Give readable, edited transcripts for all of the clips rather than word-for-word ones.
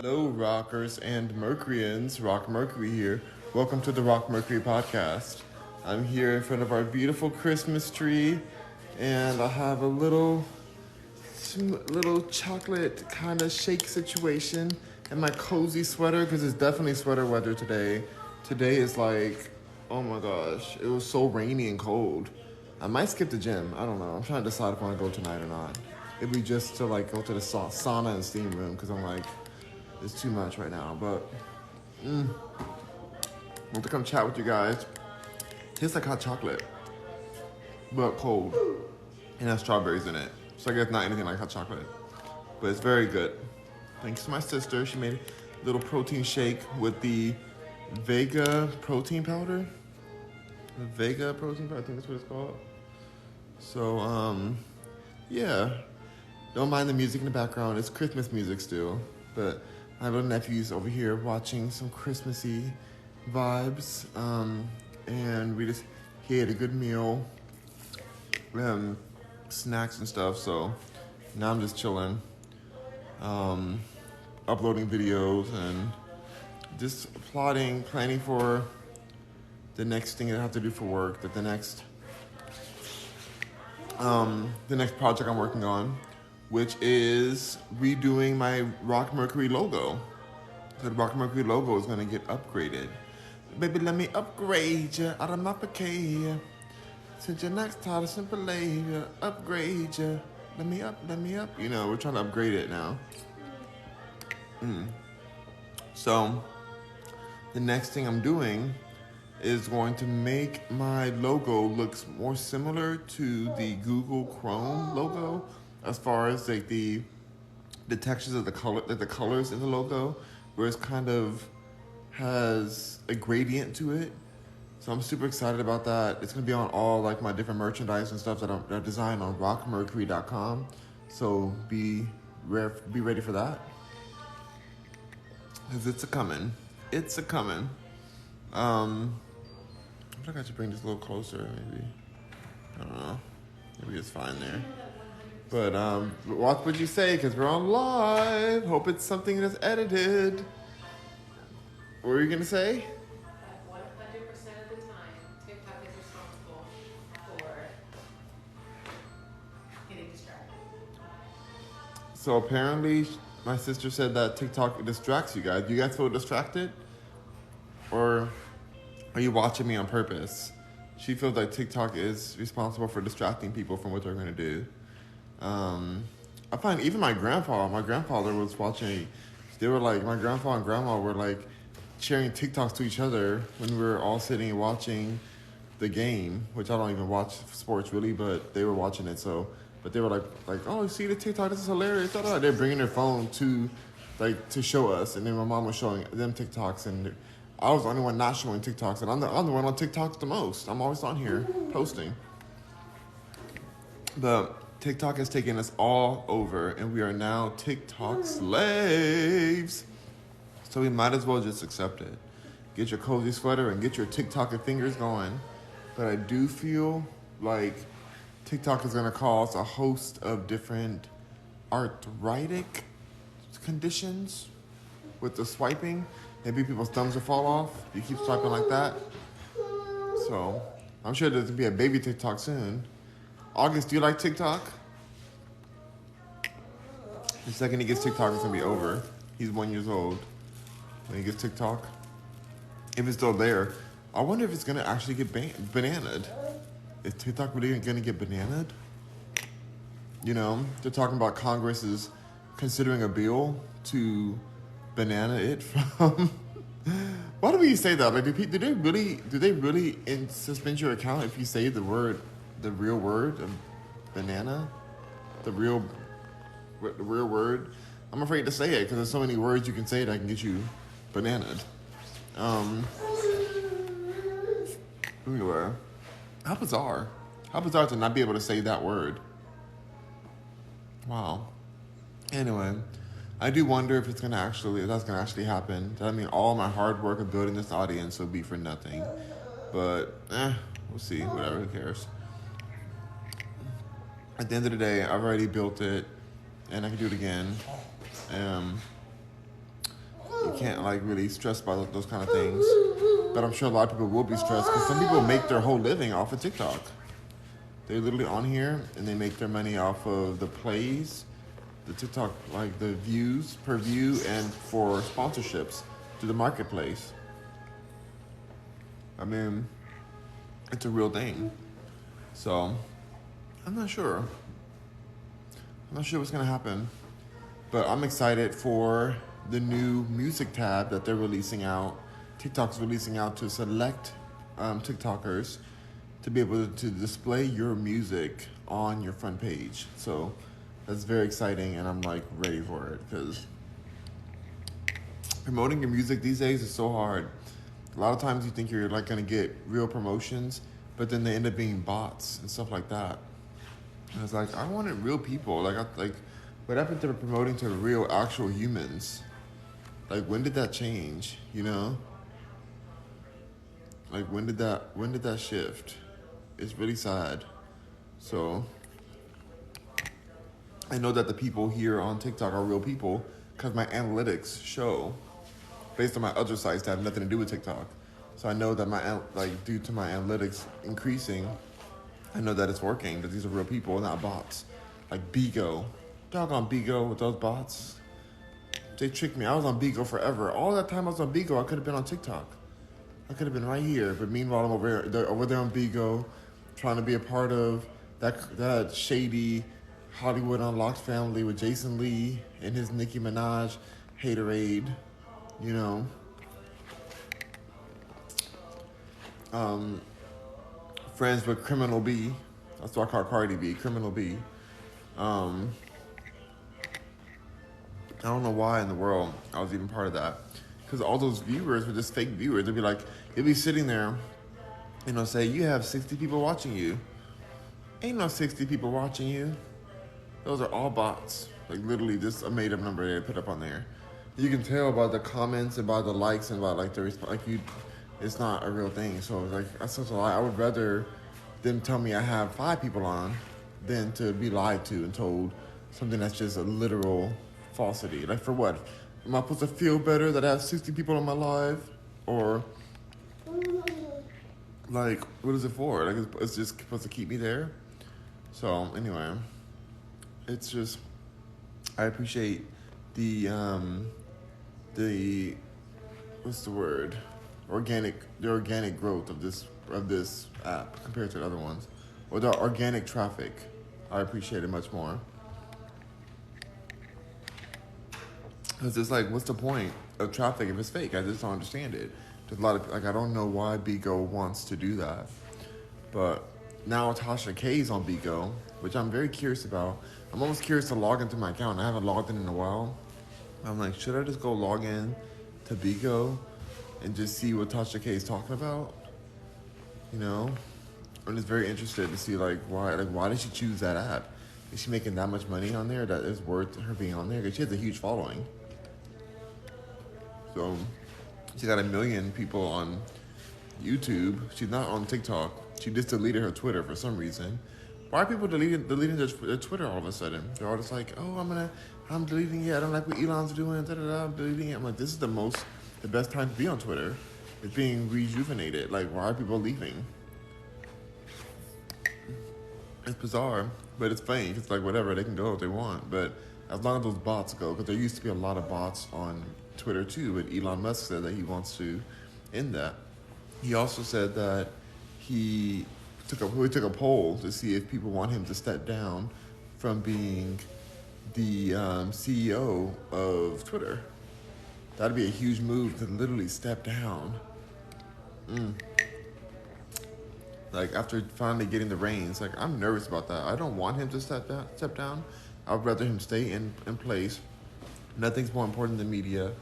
Hello, rockers and Mercuryans. Rock Mercury here. Welcome to the Rock Mercury podcast. I'm here in front of our beautiful Christmas tree, and I have a little chocolate kind of shake situation and my cozy sweater because it's definitely sweater weather today. Today is like, oh my gosh, it was so rainy and cold. I might skip the gym. I don't know. I'm trying to decide if I want to go tonight or not. It'd be just to like go to the sauna and steam room because I'm like, it's too much right now. But I want to come chat with you guys. Tastes like hot chocolate, but cold, and has strawberries in it. So I guess not anything like hot chocolate, but it's very good. Thanks to my sister. She made a little protein shake with the Vega protein powder. The Vega protein powder, I think that's what it's called. So, yeah. Don't mind the music in the background. It's Christmas music still. But my little nephew's over here watching some Christmassy vibes. And he ate a good meal. Snacks and stuff. So now I'm just chilling. Uploading videos and just planning for the next thing I have to do for work. The next project I'm working on, which is redoing my Rock Mercury logo. So the Rock Mercury logo is going to get upgraded. Baby, let me upgrade you out of my bouquet. Since you're next tired of simple labor, upgrade you. Let me up. You know, we're trying to upgrade it now. So the next thing I'm doing is going to make my logo look more similar to the Google Chrome logo, as far as like the textures of the color, like the colors in the logo, where it's kind of has a gradient to it. So I'm super excited about that. It's gonna be on all like my different merchandise and stuff that I designed on rockmercury.com. So be ready for that, because it's a coming. I think I should bring this a little closer, maybe. I don't know. Maybe it's fine there. But watch what you say, because we're on live. Hope it's something that's edited. What were you going to say? 100% of the time, TikTok is responsible for getting distracted. So apparently, my sister said that TikTok distracts you guys. Do you guys feel distracted? Or are you watching me on purpose? She feels like TikTok is responsible for distracting people from what they're going to do. I find even my grandfather was watching. They were like, my grandpa and grandma were like sharing TikToks to each other when we were all sitting and watching the game, which I don't even watch sports really, but they were watching it. So, but they were like, oh, see the TikTok, this is hilarious. They're bringing their phone to show us, and then my mom was showing them TikToks, and I was the only one not showing TikToks, and I'm the one on TikToks the most. I'm always on here posting. But TikTok has taken us all over, and we are now TikTok slaves. So we might as well just accept it. Get your cozy sweater and get your TikTok fingers going. But I do feel like TikTok is going to cause a host of different arthritic conditions with the swiping. Maybe people's thumbs will fall off if you keep swiping like that. So I'm sure there's going to be a baby TikTok soon. August, do you like TikTok? The second he gets TikTok, it's going to be over. He's 1 year old. When he gets TikTok, if it's still there, I wonder if it's going to actually get bananaed. Is TikTok really going to get bananaed? You know, they're talking about Congress is considering a bill to banana it from. Why do we say that? Like, do they really suspend your account if you say the real word of banana, the real word? I'm afraid to say it because there's so many words you can say that can get you bananaed. Anyway, how bizarre to not be able to say that word. Wow. Anyway, I do wonder if that's gonna actually happen. I mean, all my hard work of building this audience will be for nothing. But we'll see. Whatever. Who cares? At the end of the day, I've already built it, and I can do it again. can't like really stress about those kind of things. But I'm sure a lot of people will be stressed because some people make their whole living off of TikTok. They're literally on here and they make their money off of the plays, the TikTok, like the views per view, and for sponsorships to the marketplace. I mean, it's a real thing. So, I'm not sure. I'm not sure what's going to happen. But I'm excited for the new music tab that they're releasing out. TikTok's releasing out to select TikTokers to be able to display your music on your front page. So that's very exciting, and I'm like ready for it because promoting your music these days is so hard. A lot of times you think you're like gonna get real promotions, but then they end up being bots and stuff like that. And it's like I wanted real people. Like what happened to promoting to real actual humans? Like when did that change? You know? Like when did that shift? It's really sad. So I know that the people here on TikTok are real people because my analytics show, based on my other sites that have nothing to do with TikTok. So I know that due to my analytics increasing, I know that it's working, that these are real people, not bots. Like Bigo. Doggone Bigo with those bots. They tricked me. I was on Bigo forever. All that time I was on Bigo, I could have been on TikTok. I could have been right here. But meanwhile, I'm over there on Bigo, trying to be a part of that shady Hollywood Unlocked family with Jason Lee and his Nicki Minaj haterade, you know. Friends with Criminal B. That's what I call Cardi B, Criminal B. I don't know why in the world I was even part of that. Because all those viewers were just fake viewers. They'd be sitting there, say, you have 60 people watching you. Ain't no 60 people watching you. Those are all bots. Like literally just a made up number they put up on there. You can tell by the comments and by the likes and by like the response. It's not a real thing. So like that's such a lie. I would rather them tell me I have 5 people on than to be lied to and told something that's just a literal falsity. Like for what? Am I supposed to feel better that I have 60 people on my live? Or like what is it for? Like it's just supposed to keep me there? So anyway, it's just I appreciate the what's the word? The organic growth of this app compared to the other ones. Or the organic traffic. I appreciate it much more. Because it's like, what's the point of traffic if it's fake? I just don't understand it. There's a lot of, I don't know why Bigo wants to do that. But now Tasha K's on Bigo, which I'm very curious about. I'm almost curious to log into my account. I haven't logged in a while. I'm like, should I just go log in to Bigo and just see what Tasha K is talking about? I'm just very interested to see why did she choose that app? Is she making that much money on there that it's worth her being on there? Because she has a huge following. So she got 1 million people on YouTube. She's not on TikTok. She just deleted her Twitter for some reason. Why are people deleting their Twitter all of a sudden? They're all just like, oh, I'm deleting it. I don't like what Elon's doing. I'm deleting it. I'm like, this is the best time to be on Twitter. It's being rejuvenated. Like, why are people leaving? It's bizarre, but it's funny. It's like, whatever, they can go if they want. But as long as those bots go, because there used to be a lot of bots on Twitter too, but Elon Musk said that he wants to end that. He also said that he took a poll to see if people want him to step down from being the CEO of Twitter. That'd be a huge move to literally step down. Like after finally getting the reins, like I'm nervous about that. I don't want him to step down. I'd rather him stay in place. Nothing's more important than media.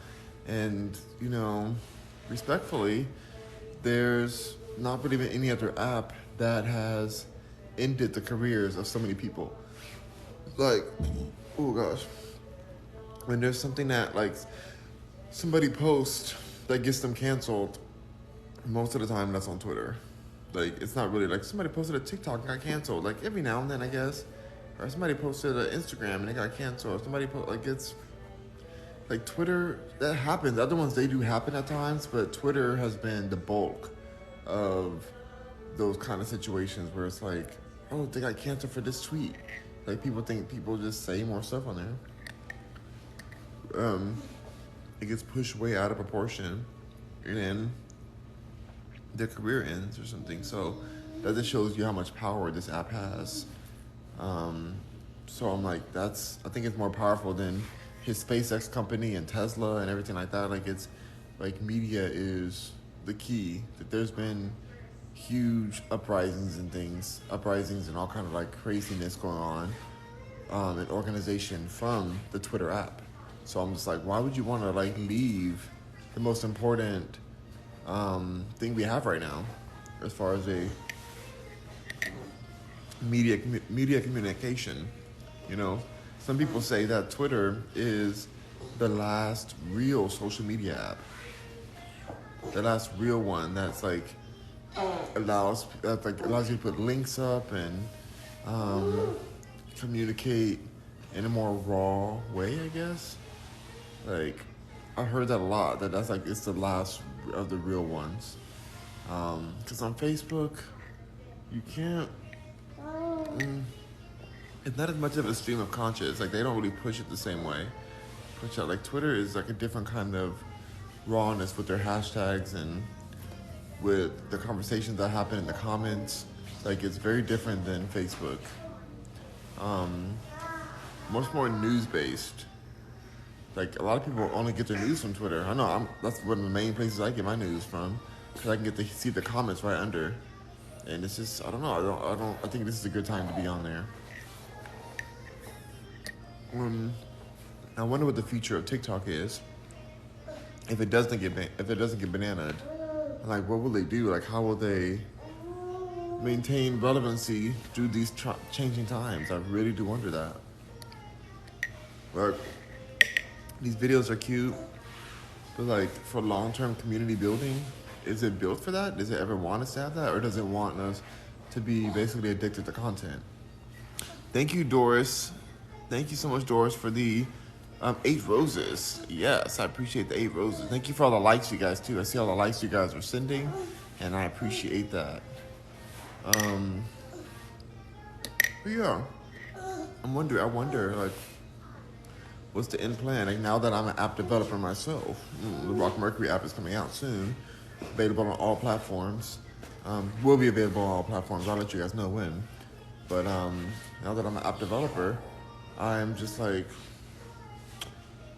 And, respectfully, there's not really been any other app that has ended the careers of so many people. Like, oh gosh. When there's something that, like, somebody posts that gets them canceled, most of the time that's on Twitter. Like, it's not really like somebody posted a TikTok and got canceled. Like, every now and then, I guess. Or somebody posted an Instagram and they got canceled. Or somebody like Twitter, that happens. The other ones, they do happen at times, but Twitter has been the bulk of those kind of situations where it's like, oh, they got canceled for this tweet. Like people think people just say more stuff on there. It gets pushed way out of proportion, and then their career ends or something. So that just shows you how much power this app has. So I'm like, I think it's more powerful than his SpaceX company and Tesla and everything like that. Like it's like media is the key. That there's been huge uprisings and all kind of like craziness going on in organization from the Twitter app. So I'm just like, why would you want to like leave the most important thing we have right now as far as a media communication? You know, some people say that Twitter is the last real social media app, the last real one that's like allows you to put links up and communicate in a more raw way, I guess. Like, I heard that a lot, that's like, it's the last of the real ones. Because on Facebook, you can't, it's not as much of a stream of conscious. Like, they don't really push it the same way. Like, Twitter is like a different kind of rawness with their hashtags and with the conversations that happen in the comments. Like, it's very different than Facebook. Much more news-based. Like, a lot of people only get their news from Twitter. I know, that's one of the main places I get my news from, because I can get to see the comments right under. And it's just, I don't know, I think this is a good time to be on there. I wonder what the future of TikTok is. If it doesn't get bananaed, like, what will they do? Like, how will they maintain relevancy through these changing times? I really do wonder that. Like, these videos are cute, but like for long-term community building, is it built for that? Does it ever want us to have that, or does it want us to be basically addicted to content? Thank you, Doris. Thank you so much, Doris, for the 8 roses. Yes, I appreciate the 8 roses. Thank you for all the likes, you guys, too. I see all the likes you guys are sending, and I appreciate that. But yeah, I wonder, like, what's the end plan? Like, now that I'm an app developer myself, the Rock Mercury app is coming out soon, available on all platforms. Will be available on all platforms. I'll let you guys know when. But now that I'm an app developer, I'm just like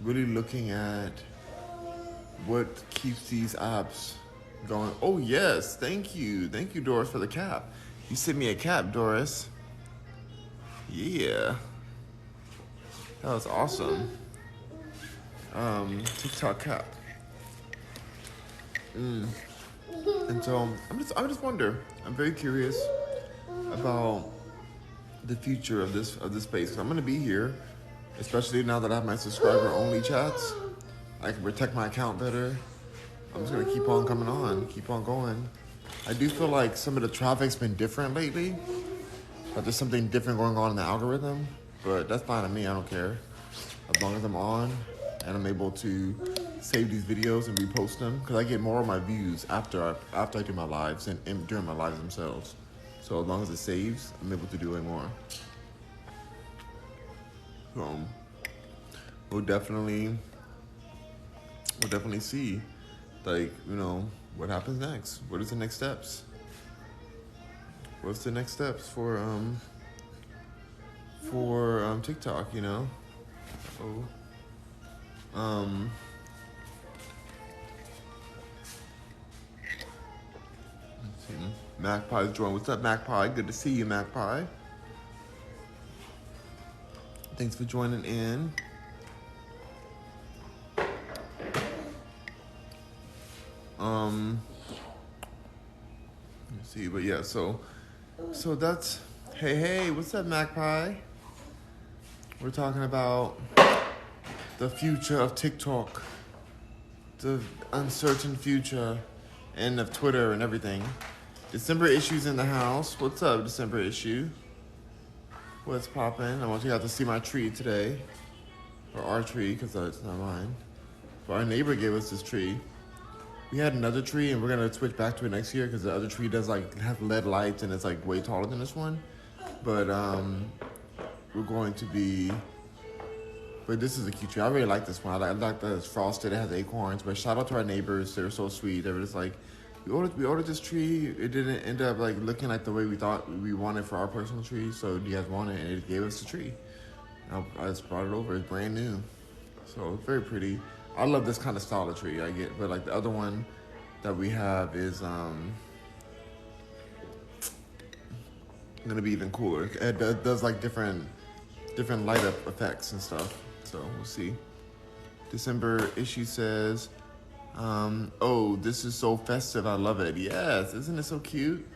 really looking at what keeps these apps going. Oh yes, thank you, Doris, for the cap. You sent me a cap, Doris. Yeah. That was awesome. TikTok cap. And so I just wonder. I'm very curious about the future of this space. I'm gonna be here, especially now that I have my subscriber only chats. I can protect my account better. I'm just gonna keep on coming on, keep on going. I do feel like some of the traffic's been different lately. Like there's something different going on in the algorithm. But that's fine to me, I don't care. As long as I'm on and I'm able to save these videos and repost them, because I get more of my views after I do my lives and during my lives themselves. So as long as it saves, I'm able to do way more. So we'll definitely see, like, you know, what happens next. What is the next steps? What's the next steps for TikTok, you know? Let's see. Magpie's joined. What's up, Magpie? Good to see you, Magpie. Thanks for joining in. Let's see, but yeah, so that's, hey, what's up, Magpie? We're talking about the future of TikTok, the uncertain future, and of Twitter and everything. December issue's in the house. What's up, December issue? What's poppin'? I want you guys to see my tree today. for our tree because it's not mine. But our neighbor gave us this tree. We had another tree, and we're gonna switch back to it next year because the other tree does like have LED lights and it's like way taller than this one. But we're going to be. But this is a cute tree. I really like this one. I like that it's frosted. It has acorns. But shout out to our neighbors. They're so sweet. They were just like, we ordered this tree. It didn't end up like looking like the way we thought we wanted for our personal tree. So you guys want it, and it gave us the tree. I just brought it over. It's brand new. So it's very pretty. I love this kind of style of tree I get. But like the other one that we have is gonna be even cooler. It does like different light up effects and stuff. So we'll see. December issue says, oh, this is so festive. I love it. Yes, isn't it so cute?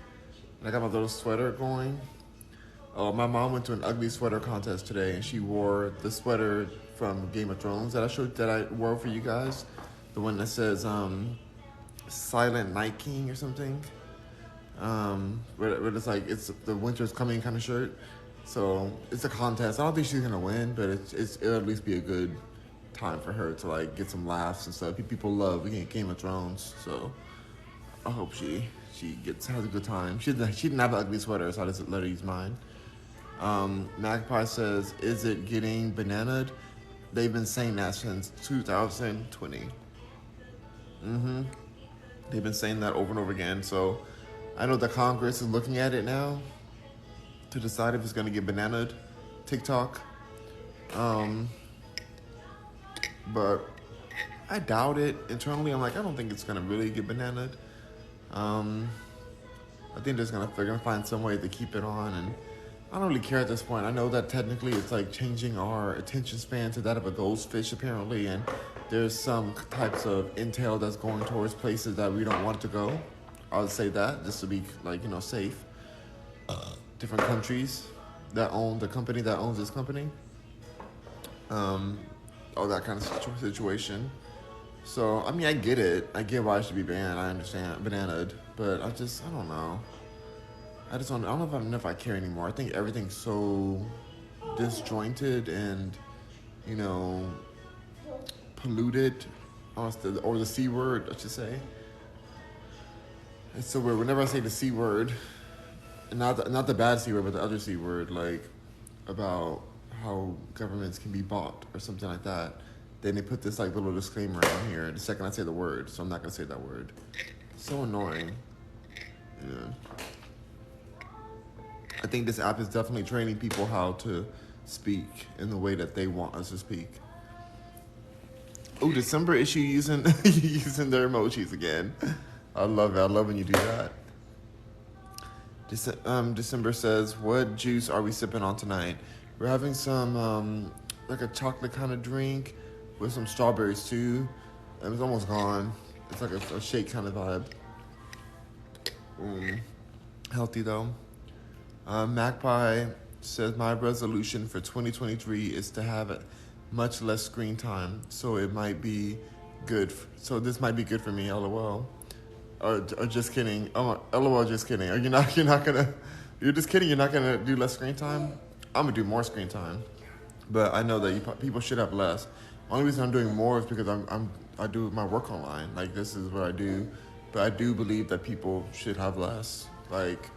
And I got my little sweater going. Oh, my mom went to an ugly sweater contest today, and she wore the sweater from Game of Thrones that I wore for you guys. The one that says Silent Night King or something. Where it's like it's the winter's coming kind of shirt. So it's a contest. I don't think she's gonna win, but it'll at least be a good time for her to like get some laughs and stuff. People love Game of Thrones, so I hope she has a good time. She didn't have an ugly sweater, so I just let her use mine. Magpie says, "Is it getting bananaed?" They've been saying that since 2020. They've been saying that over and over again. So I know the Congress is looking at it now to decide if it's going to get bananaed, TikTok. But I doubt it. Internally, I'm like, I don't think it's going to really get bananaed. I think they're going to find some way to keep it on, and I don't really care at this point. I know that technically it's like changing our attention span to that of a goldfish apparently, and there's some types of intel that's going towards places that we don't want to go. I would say that just to be like, safe. Different countries that own the company that owns this company. All that kind of situation. So, I mean, I get it. I get why it should be banned. I understand bananaed, but I don't know. I don't know if I care anymore. I think everything's so disjointed and, polluted, or the C word, I should say. It's so weird. Whenever I say the C word, not the bad C word, but the other C word, like about how governments can be bought or something like that, then they put this like little disclaimer on here the second I say the word, so I'm not gonna say that word. So annoying. Yeah. I think this app is definitely training people how to speak in the way that they want us to speak. Oh, December issue using their emojis again. I love it. I love when you do that. December says, what juice are we sipping on tonight? We're having some, like a chocolate kind of drink with some strawberries too. It's almost gone. It's like a shake kind of vibe. Healthy though. Magpie says, my resolution for 2023 is to have much less screen time. So it might be good. So this might be good for me, LOL. Or just kidding. Oh, LOL, just kidding. Are you're just kidding? You're not gonna do less screen time? I'm gonna do more screen time. But I know that people should have less. Only reason I'm doing more is because I do my work online. Like, this is what I do. But I do believe that people should have less, like,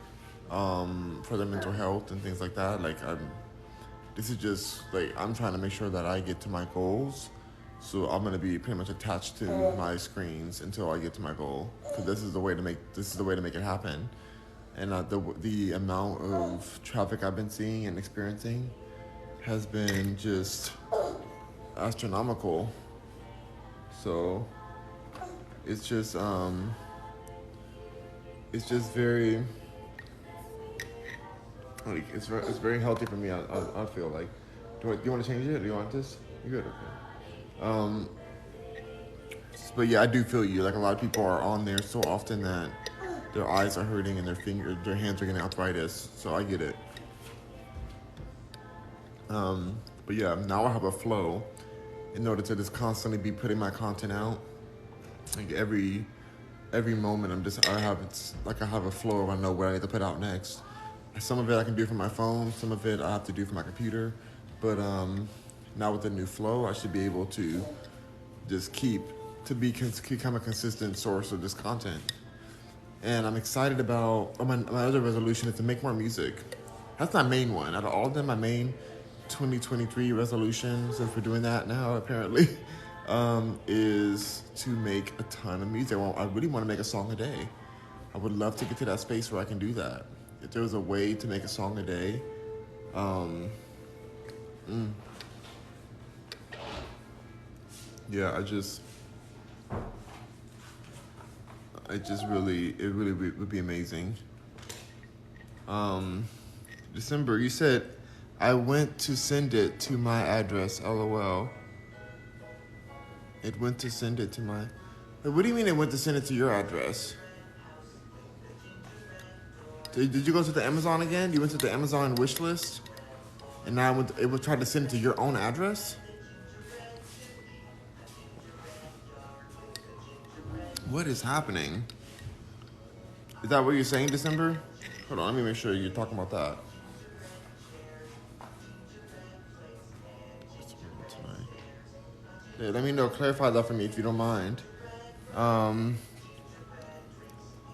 for their mental health and things like that. Like, this is just, like, I'm trying to make sure that I get to my goals. So I'm gonna be pretty much attached to my screens until I get to my goal, because this is the way to make it happen. And the amount of traffic I've been seeing and experiencing has been just astronomical. So it's just very like it's very healthy for me. I feel like. Do you want to change it? Do you want this? You're good. Okay. But yeah, I do feel you. Like, a lot of people are on there so often that their eyes are hurting and their hands are getting arthritis. So I get it. But yeah, now I have a flow in order to just constantly be putting my content out. Like every moment, I have a flow. I know what I need to put out next. Some of it I can do from my phone. Some of it I have to do from my computer. But now with the new flow, I should be able to just become a consistent source of this content. And I'm excited about my other resolution is to make more music. That's my main one. Out of all of them, my main 2023 resolution, since we're doing that now apparently, is to make a ton of music. I really want to make a song a day. I would love to get to that space where I can do that. If there was a way to make a song a day, yeah, it really would be amazing. December, you said, I went to send it to my address, LOL. It went to send it to my... What do you mean it went to send it to your address? Did you go to the Amazon again? You went to the Amazon wish list? And now it would try to send it to your own address? What is happening? Is that what you're saying, December? Hold on, let me make sure you're talking about that. Yeah, let me know. Clarify that for me if you don't mind.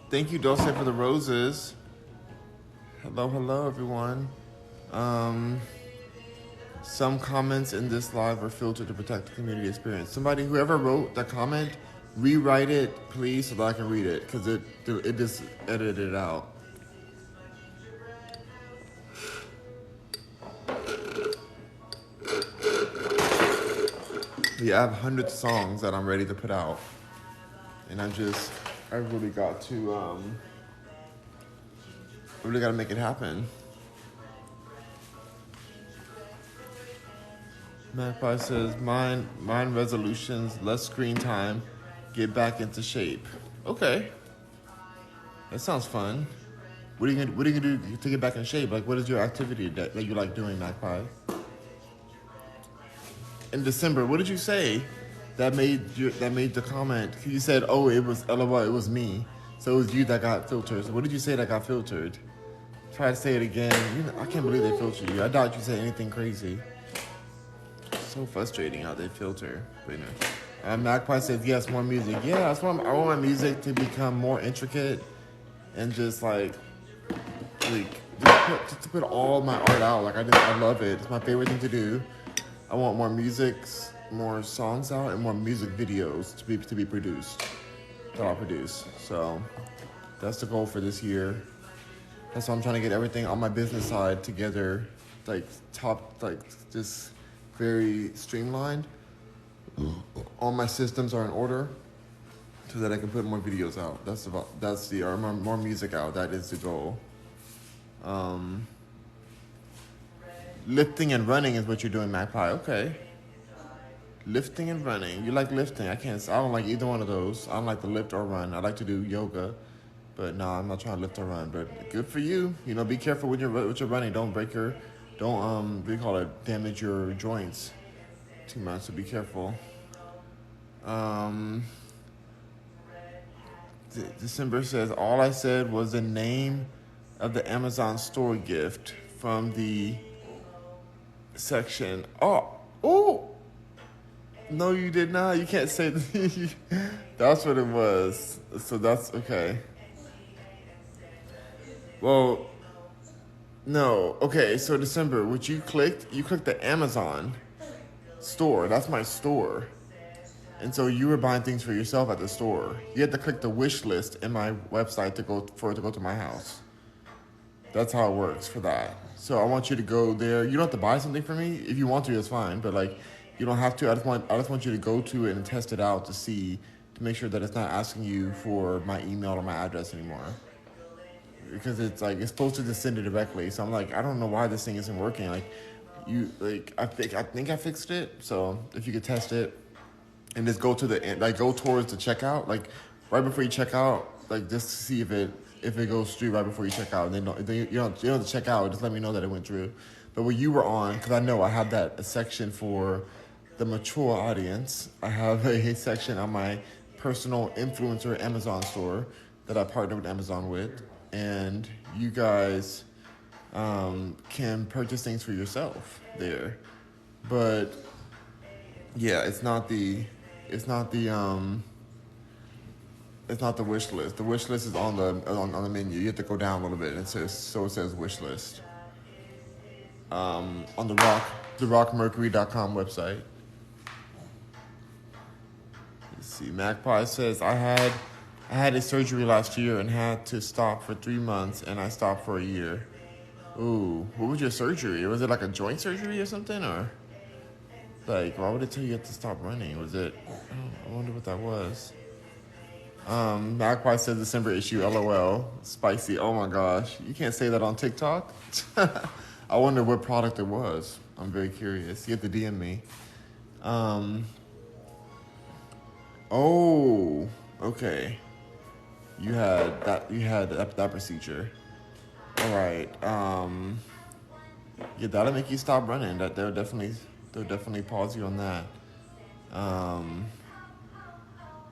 Thank you, Dulce, for the roses. Hello, everyone. Some comments in this live are filtered to protect the community experience. Whoever wrote that comment, rewrite it, please, so that I can read it, because it just edited it out. Yeah, I have hundreds of songs that I'm ready to put out, and I really got to make it happen. Magpie says, mine resolutions, less screen time, get back into shape. Okay. That sounds fun. What are you gonna do to get back in shape? Like, what is your activity that you like doing, Magpie? In December, what did you say that made the comment? You said, oh, it was LOL, it was me. So it was you that got filtered. So what did you say that got filtered? Try to say it again. I can't believe they filtered you. I doubt you said anything crazy. So frustrating how they filter. But Magpie says, yes, more music. Yeah, that's why I want my music to become more intricate and just to put all my art out. Like, I love it. It's my favorite thing to do. I want more more songs out, and more music videos to be produced that I'll produce. So that's the goal for this year. That's why I'm trying to get everything on my business side together, just very streamlined. All my systems are in order, so that I can put more videos out. More music out. That is the goal. Lifting and running is what you're doing, Magpie. Okay. Lifting and running. You like lifting. I don't like either one of those. I don't like to lift or run. I like to do yoga. But no, I'm not trying to lift or run. But good for you. Be careful with your running. Don't damage your joints too much. So be careful. December says, all I said was the name of the Amazon store gift from the section. Oh, no, you did not. You can't say that's what it was. So that's okay. Well, no. Okay, so December, what you clicked the Amazon store. That's my store. And so you were buying things for yourself at the store. You had to click the wish list in my website for it to go to my house. That's how it works for that. So I want you to go there. You don't have to buy something for me. If you want to, it's fine. But you don't have to. I just want you to go to it and test it out to make sure that it's not asking you for my email or my address anymore. Because it's supposed to just send it directly. So I'm I don't know why this thing isn't working. I think I fixed it. So if you could test it and just go to the end, go towards the checkout, right before you check out, just to see if it goes through right before you check out. And then you don't have to check out. Just let me know that it went through. But what you were on, because I know I have a section for the mature audience. I have a section on my personal influencer Amazon store that I partner with Amazon with. And you guys can purchase things for yourself there. But Yeah, it's not the it's not the wish list. The wish list is on the menu. You have to go down a little bit. It says wish list. On the rockmercury.com website. Let's see. Magpie says I had a surgery last year and had to stop for 3 months, and I stopped for a year. Ooh, what was your surgery? Was it like a joint surgery or something, or like why would it tell you have to stop running? Was it? Oh, I wonder what that was. Magpie says December issue, LOL. Spicy. Oh my gosh. You can't say that on TikTok? I wonder what product it was. I'm very curious. You have to DM me. Oh, okay. You had that procedure. All right. Yeah, that'll make you stop running. They'll definitely pause you on that. Um,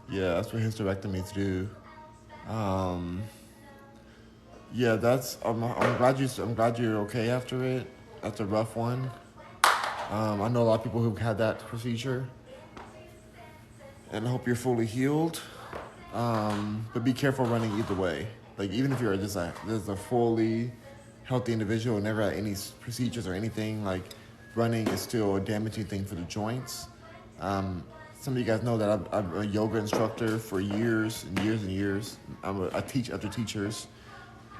yeah, that's what hysterectomies do. Um, yeah, I'm glad you're okay after it. That's a rough one. I know a lot of people who've had that procedure, and I hope you're fully healed. But be careful running either way. Like even if you're just a fully healthy individual and never had any procedures or anything, like running is still a damaging thing for the joints. Some of you guys know that I'm a yoga instructor for years and years and years. I teach other teachers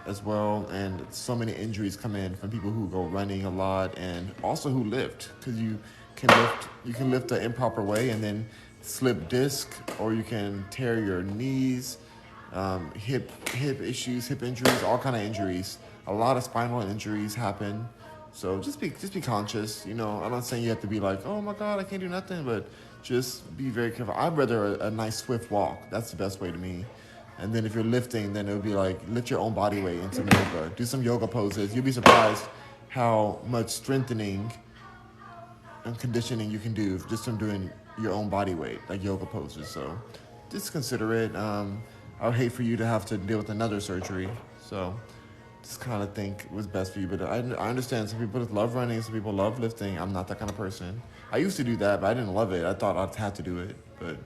as well, and so many injuries come in from people who go running a lot and also who lift, because you can lift the improper way and then slip disc, or you can tear your knees, hip issues, hip injuries, all kind of injuries. A lot of spinal injuries happen. So just be conscious. You know, I'm not saying you have to be like, oh my God, I can't do nothing, but just be very careful. I'd rather a nice swift walk. That's the best way to me. And then if you're lifting, then it would be like lift your own body weight into yoga. Do some yoga poses. You'll be surprised how much strengthening and conditioning you can do just from doing your own body weight, like yoga poses. So just consider it. I would hate for you to have to deal with another surgery. So just kind of think was best for you. But I understand some people love running, some people love lifting. I'm not that kind of person. I used to do that, but I didn't love it. I thought I'd have to do it. But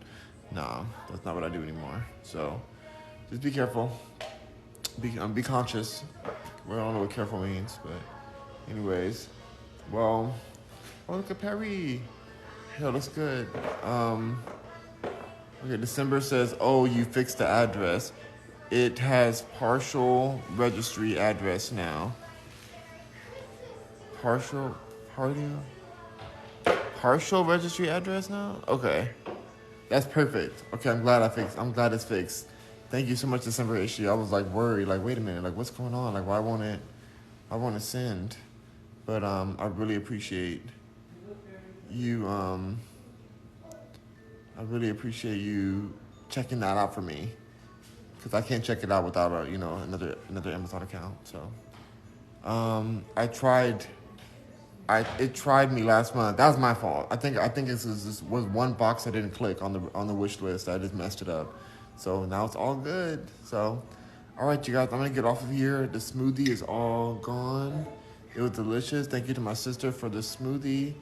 no, that's not what I do anymore. So just be careful. Be conscious. We don't know what careful means, but anyways. Well, oh, look at Perry. Yeah, looks good. Okay, December says, oh, you fixed the address. It has partial registry address now. Partial registry address now? Okay. That's perfect. Okay, I'm glad it's fixed. Thank you so much, December issue. I was like worried, like, wait a minute, like what's going on? Like why won't it send? But I really appreciate you checking that out for me, because I can't check it out without another Amazon account. So it tried me last month. That was my fault. I think this was one box I didn't click on the wish list. I just messed it up. So now it's all good. So all right, you guys, I'm gonna get off of here. The smoothie is all gone. It was delicious. Thank you to my sister for the smoothie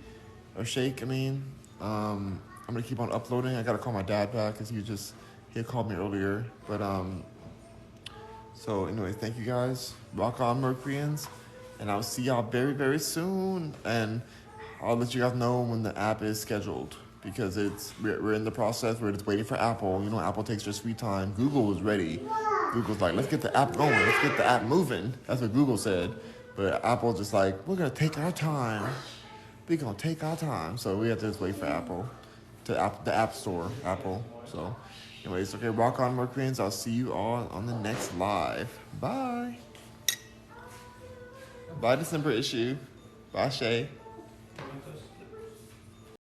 or shake. I mean, I'm gonna keep on uploading. I gotta call my dad back because he had called me earlier. But so anyway, thank you guys. Rock on, Mercuryans, and I'll see y'all very, very soon. And I'll let you guys know when the app is scheduled, because we're in the process. We're just waiting for Apple. You know, Apple takes their sweet time. Google was ready. Google's like, let's get the app going. Let's get the app moving. That's what Google said. But Apple's just like, we're gonna take our time. We're gonna take our time. So we have to just wait for Apple, the App Store, Apple. So anyways, okay, rock on, Mercuryans. I'll see you all on the next live. Bye. Bye, December issue. Bye, Shay.